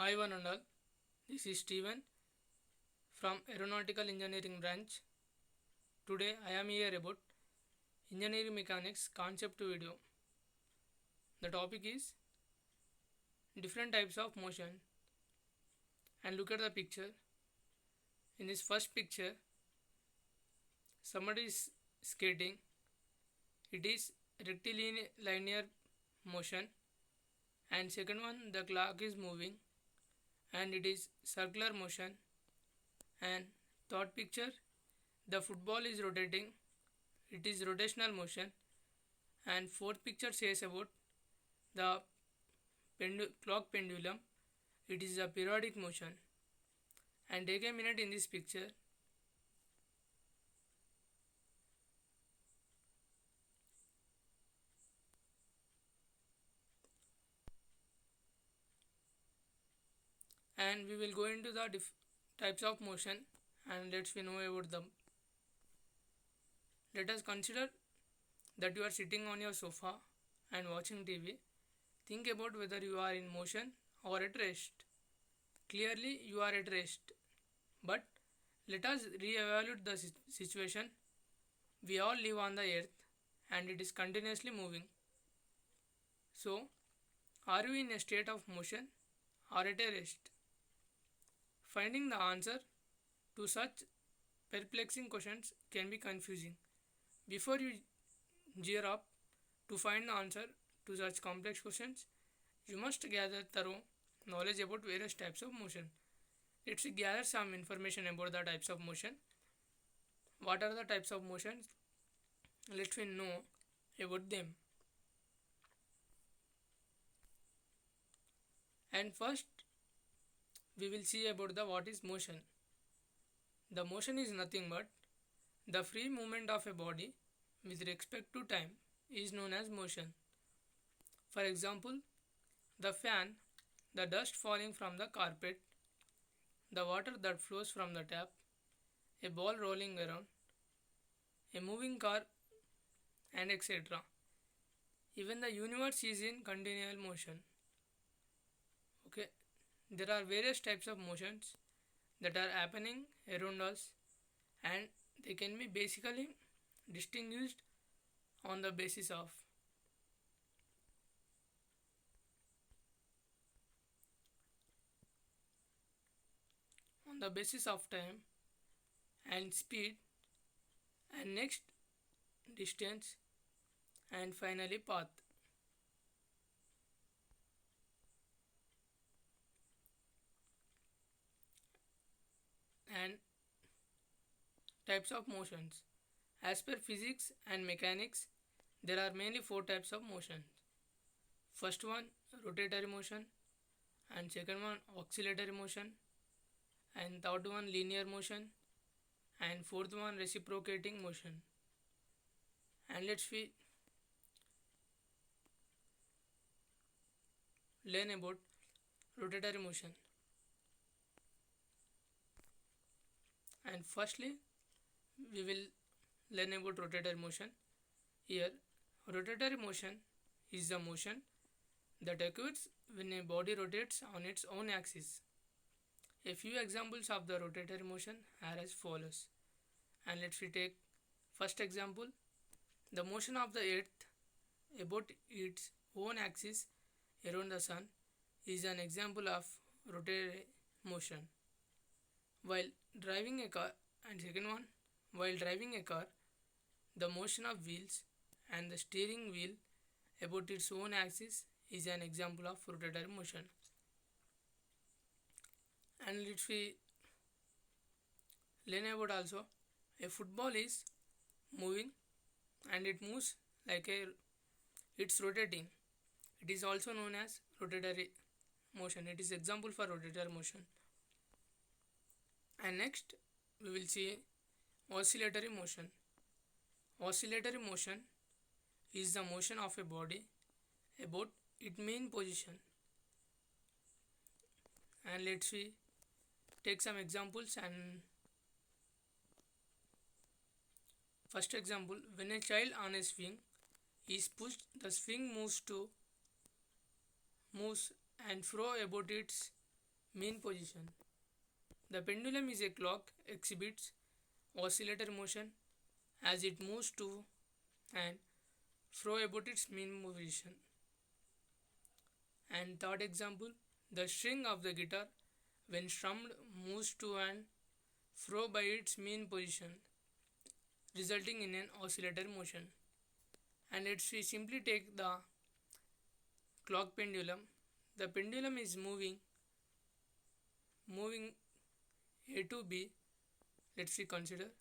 Hi one and all, this is Steven from Aeronautical Engineering branch. Today I am here about engineering mechanics concept video. The topic is different types of motion, and look at the picture. In this first picture, somebody is skating. It is rectilinear motion, and second one, the clock is moving and it is circular motion, and third picture, the football is rotating, it is rotational motion, and fourth picture says about the clock pendulum, it is a periodic motion. And take a minute in this picture. And we will go into the types of motion, and let's we know about them. Let us consider that you are sitting on your sofa and watching TV. Think about whether you are in motion or at rest. Clearly you are at rest, but let us re-evaluate the situation. We all live on the earth and it is continuously moving. So, are you in a state of motion or at a rest? Finding the answer to such perplexing questions can be confusing. Before you gear up to find the answer to such complex questions, you must gather thorough knowledge about various types of motion. Let's gather some information about the types of motion. What are the types of motions? Let's know about them. And first, we will see about the what is motion. The motion is nothing but the free movement of a body with respect to time is known as motion. For example, the fan, the dust falling from the carpet, the water that flows from the tap, a ball rolling around, a moving car, and etc. Even the universe is in continual motion. Okay, there are various types of motions that are happening around us, and they can be basically distinguished on the basis of time and speed, and next distance, and finally path. And types of motions. As per physics and mechanics, there are mainly four types of motion. First one, rotatory motion, and second one, oscillatory motion, and third one, linear motion, and fourth one, reciprocating motion. And let's we learn about rotatory motion. And firstly, we will learn about rotatory motion. Here, rotatory motion is the motion that occurs when a body rotates on its own axis. A few examples of the rotatory motion are as follows. And let's we take first example. The motion of the earth about its own axis around the sun is an example of rotatory motion. While driving a car, and second one, while driving a car, the motion of wheels and the steering wheel about its own axis is an example of rotatory motion. And let's we learn about also a football is moving and it moves like a it's rotating. It is also known as rotatory motion. It is example for rotatory motion. And next we will see oscillatory motion. Oscillatory motion is the motion of a body about its main position. And let's see take some examples. And first example, when a child on a swing is pushed, the swing moves and fro about its Mean position. The pendulum is a clock exhibits oscillator motion as it moves to and fro about its mean position. And third example, the string of the guitar when strummed moves to and fro by its mean position, resulting in an oscillator motion. And let's we simply take the clock pendulum. The pendulum is moving A to B. Let's we consider,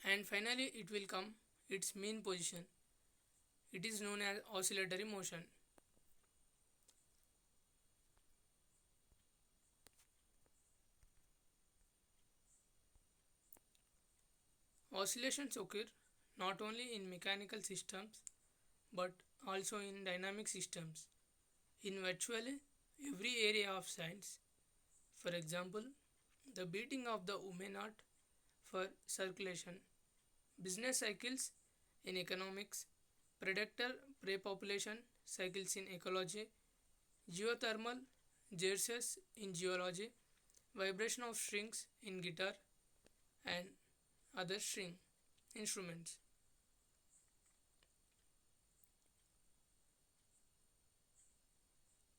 and finally it will come its mean position. It is known as oscillatory motion. Oscillations occur not only in mechanical systems but also in dynamic systems in virtually every area of science. For example, the beating of the human heart for circulation, business cycles in economics, predator prey population cycles in ecology, geothermal geysers in geology, vibration of strings in guitar and other string instruments.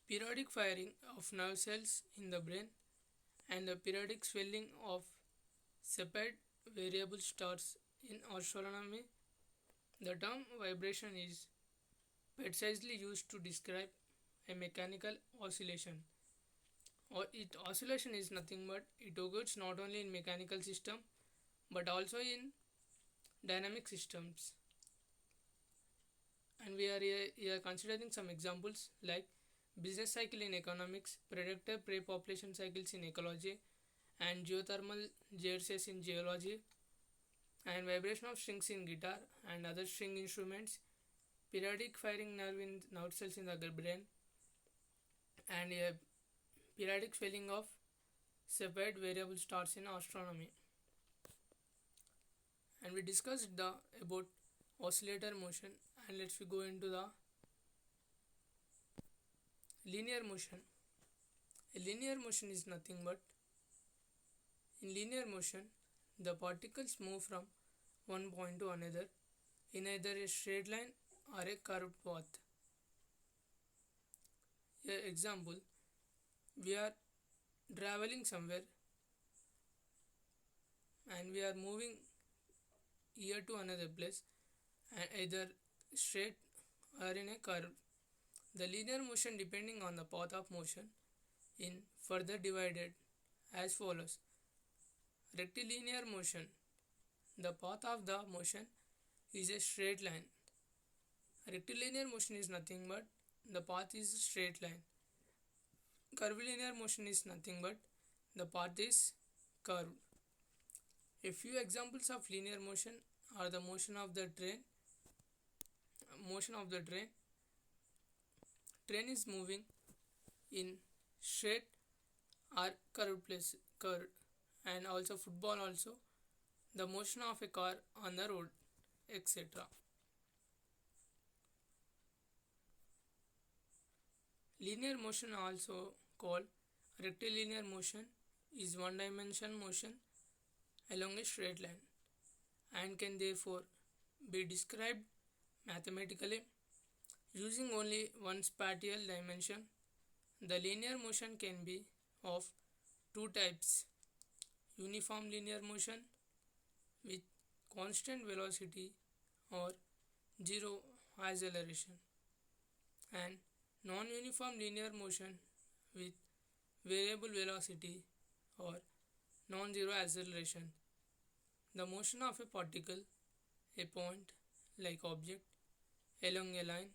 Periodic firing of nerve cells in the brain and the periodic swelling of Cepheid variable stars in astronomy. The term vibration is precisely used to describe a mechanical oscillation. Or it oscillation is nothing but it occurs not only in mechanical system but also in dynamic systems. And we are here considering some examples like business cycle in economics, predator prey population cycles in ecology, and geothermal geysers in geology, and vibration of strings in guitar and other string instruments, periodic firing nerve cells in the brain, and a periodic swelling of Cepheid variable stars in astronomy. And we discussed the about oscillator motion, and let's we go into the linear motion. A linear motion is nothing but in linear motion the particles move from one point to another in either a straight line or a curved path. A example, we are traveling somewhere and we are moving here to another place and either straight or in a curve. The linear motion depending on the path of motion in further divided as follows. Rectilinear motion. The path of the motion is a straight line. Rectilinear motion is nothing but the path is a straight line. Curvilinear motion is nothing but the path is curved. A few examples of linear motion are the motion of the train. Motion of the train. Train is moving in straight or curved, and also football also the motion of a car on the road, etc. Linear motion also called rectilinear motion is one dimension motion along a straight line and can therefore be described mathematically using only one spatial dimension. The linear motion can be of two types: uniform linear motion with constant velocity or zero acceleration, and non-uniform linear motion with variable velocity or non-zero acceleration. The motion of a particle, a point like object, along a line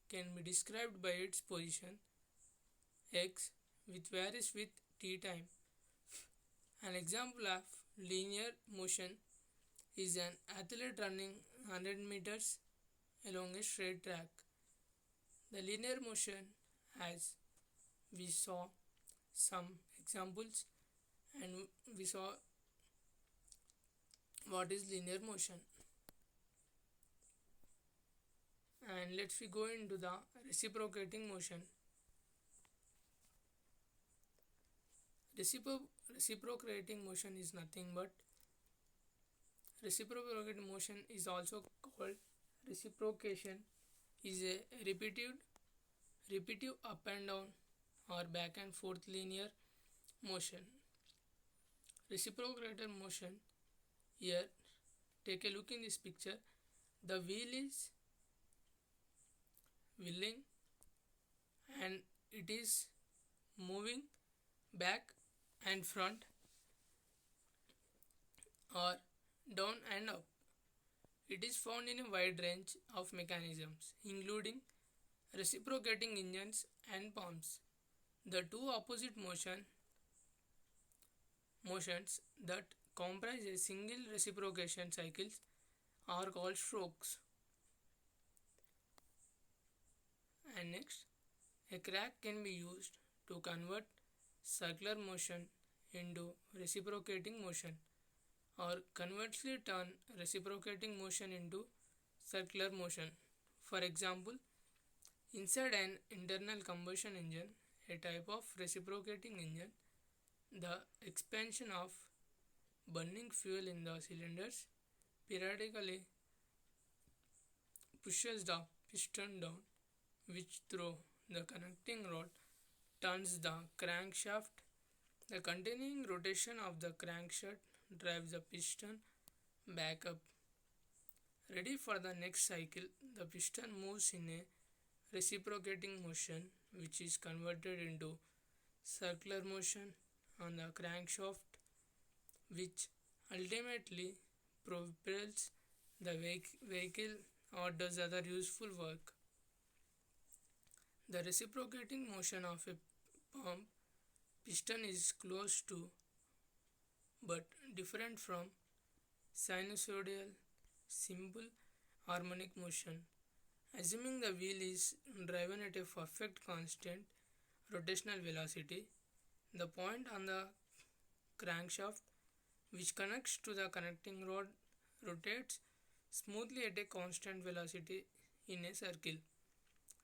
can be described by its position x which varies with t time. An example of linear motion is an athlete running 100 meters along a straight track. The linear motion, as we saw some examples and we saw what is linear motion. And let's we go into the reciprocating motion. Reciprocating motion is nothing but reciprocating motion is also called reciprocation is a repetitive up and down or back and forth linear motion. Reciprocated motion here, take a look in this picture. The wheel is wheeling and it is moving back and front or down and up. It is found in a wide range of mechanisms, including reciprocating engines and pumps. The two opposite motions that comprise a single reciprocation cycles are called strokes. And next, a crank can be used to convert circular motion into reciprocating motion or conversely turn reciprocating motion into circular motion. For example, inside an internal combustion engine, a type of reciprocating engine, the expansion of burning fuel in the cylinders periodically pushes the piston down, which through the connecting rod turns the crankshaft. The continuing rotation of the crankshaft drives the piston back up. Ready for the next cycle, the piston moves in a reciprocating motion, which is converted into circular motion on the crankshaft, which ultimately propels the vehicle or does other useful work. The reciprocating motion of a pump piston is close to but different from sinusoidal simple harmonic motion. Assuming the wheel is driven at a perfect constant rotational velocity, the point on the crankshaft which connects to the connecting rod rotates smoothly at a constant velocity in a circle.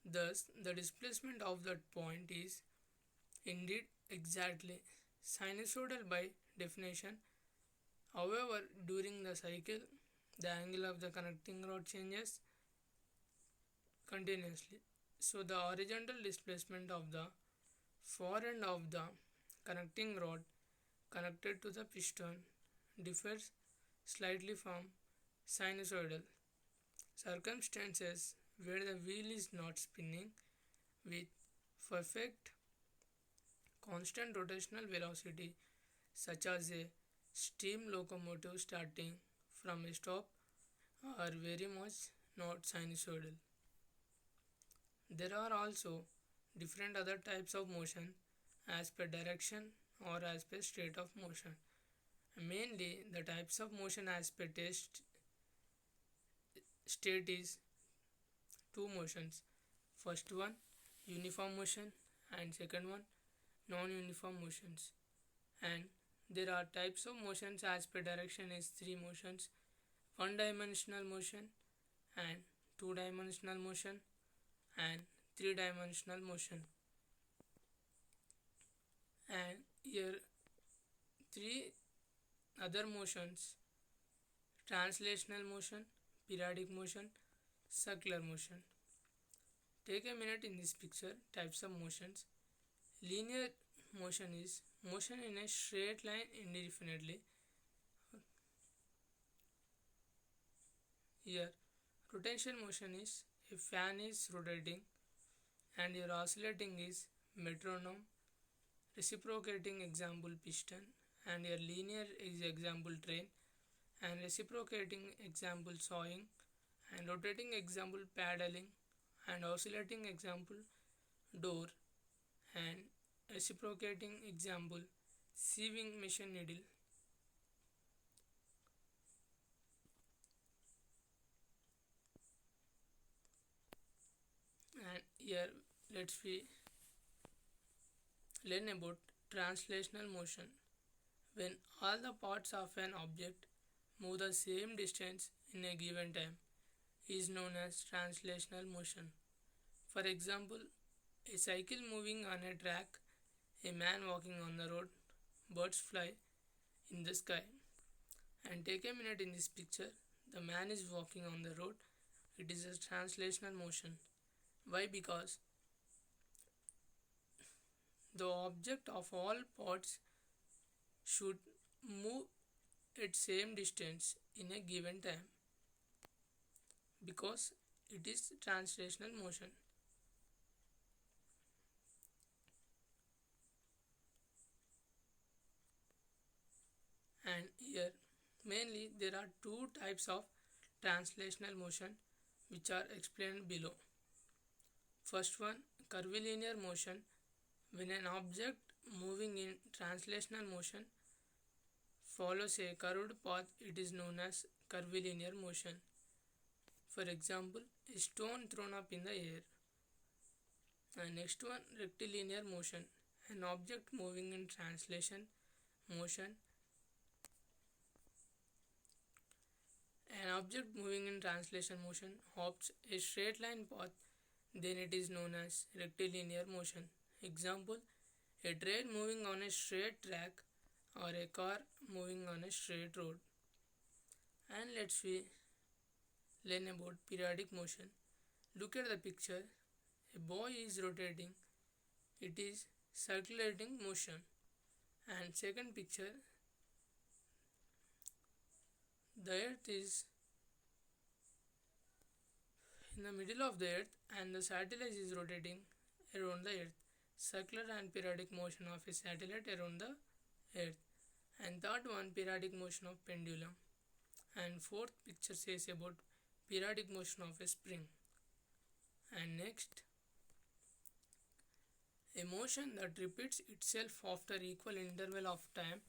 Thus, the displacement of that point is indeed exactly sinusoidal by definition. However, during the cycle, the angle of the connecting rod changes continuously. So, the horizontal displacement of the far end of the connecting rod connected to the piston differs slightly from sinusoidal circumstances where the wheel is not spinning with perfect constant rotational velocity, such as a steam locomotive starting from a stop, are very much not sinusoidal. There are also different other types of motion as per direction or as per state of motion. Mainly, the types of motion as per state is two motions. First one, uniform motion, and second one, non-uniform motions. And there are types of motions as per direction is three motions: one dimensional motion, and two dimensional motion, and three dimensional motion. And here three other motions: translational motion, periodic motion, circular motion. Take a minute in this picture. Types of motions. Linear motion is motion in a straight line indefinitely. Here, rotation motion is a fan is rotating and your oscillating is metronome. Reciprocating example piston and your linear is example train, and reciprocating example sawing, and rotating example paddling, and oscillating example door, and reciprocating example sieving machine needle. And here let's we learn about translational motion. When all the parts of an object move the same distance in a given time is known as translational motion. For example, a cycle moving on a track, a man walking on the road, birds fly in the sky. And take a minute in this picture. The man is walking on the road. It is a translational motion. Why? Because the object of all pods should move at same distance in a given time because it is translational motion. And here mainly there are two types of translational motion which are explained below. First one, curvilinear motion. When an object moving in translational motion follows a curved path, it is known as curvilinear motion. For example, a stone thrown up in the air. And next one, rectilinear motion. An object moving in translation motion. An object moving in translation motion hops a straight line path, then it is known as rectilinear motion. Example, a train moving on a straight track or a car moving on a straight road. And let's we learn about periodic motion. Look at the picture. A boy is rotating. It is circulating motion. And second picture, the earth is in the middle of the earth and the satellite is rotating around the earth. Circular and periodic motion of a satellite around the earth. And third one, periodic motion of pendulum. And fourth picture says about periodic motion of a spring. And next, a motion that repeats itself after equal interval of time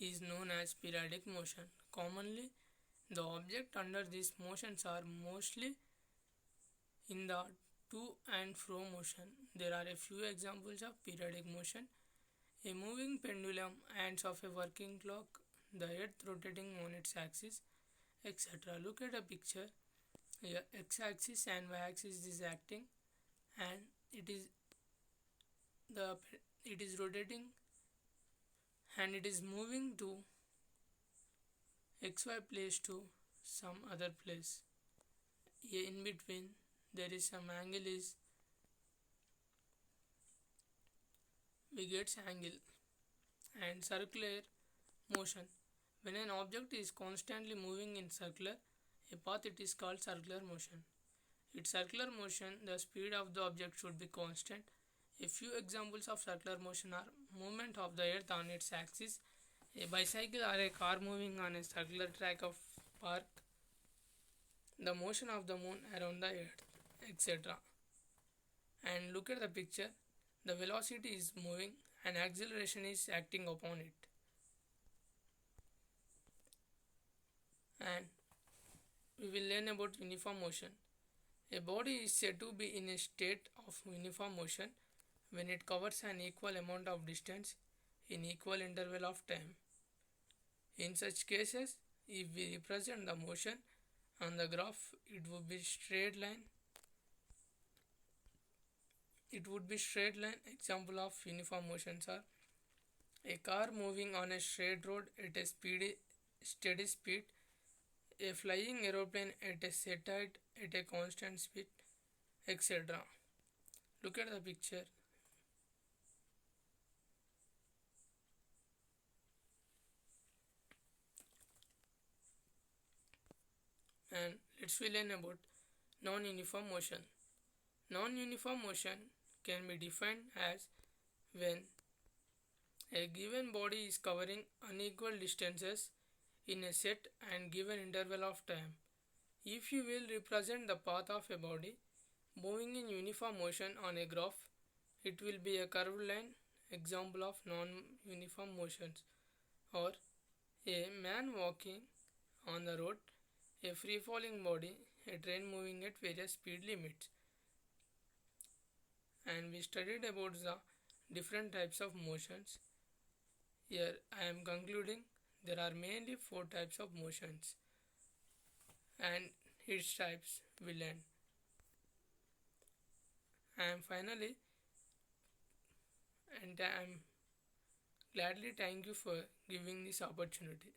is known as periodic motion. Commonly, the objects under these motions are mostly in the to and fro motion. There are a few examples of periodic motion. A moving pendulum, ends of a working clock, the earth rotating on its axis, etc. Look at a picture. Here x-axis and y-axis is acting and the it is rotating and it is moving to xy place to some other place. In between there is some angle is we get angle. And circular motion. When an object is constantly moving in circular a path, it is called circular motion. In circular motion, the speed of the object should be constant. A few examples of circular motion are movement of the earth on its axis, a bicycle or a car moving on a circular track of park, the motion of the moon around the earth, etc. And look at the picture. The velocity is moving and acceleration is acting upon it. And we will learn about uniform motion. A body is said to be in a state of uniform motion when it covers an equal amount of distance in equal interval of time. In such cases, if we represent the motion on the graph, it would be straight line. Example of uniform motions are a car moving on a straight road at a steady speed, a flying aeroplane at a set height at a constant speed, etc. Look at the picture. And let's learn about non-uniform motion. Non-uniform motion can be defined as when a given body is covering unequal distances in a set and given interval of time. If you will represent the path of a body moving in uniform motion on a graph, it will be a curved line, example of non-uniform motions. Or a man walking on the road, a free-falling body, a train moving at various speed limits. And we studied about the different types of motions. Here I am concluding there are mainly 4 types of motions and its types we learn. And finally, I am gladly thank you for giving this opportunity.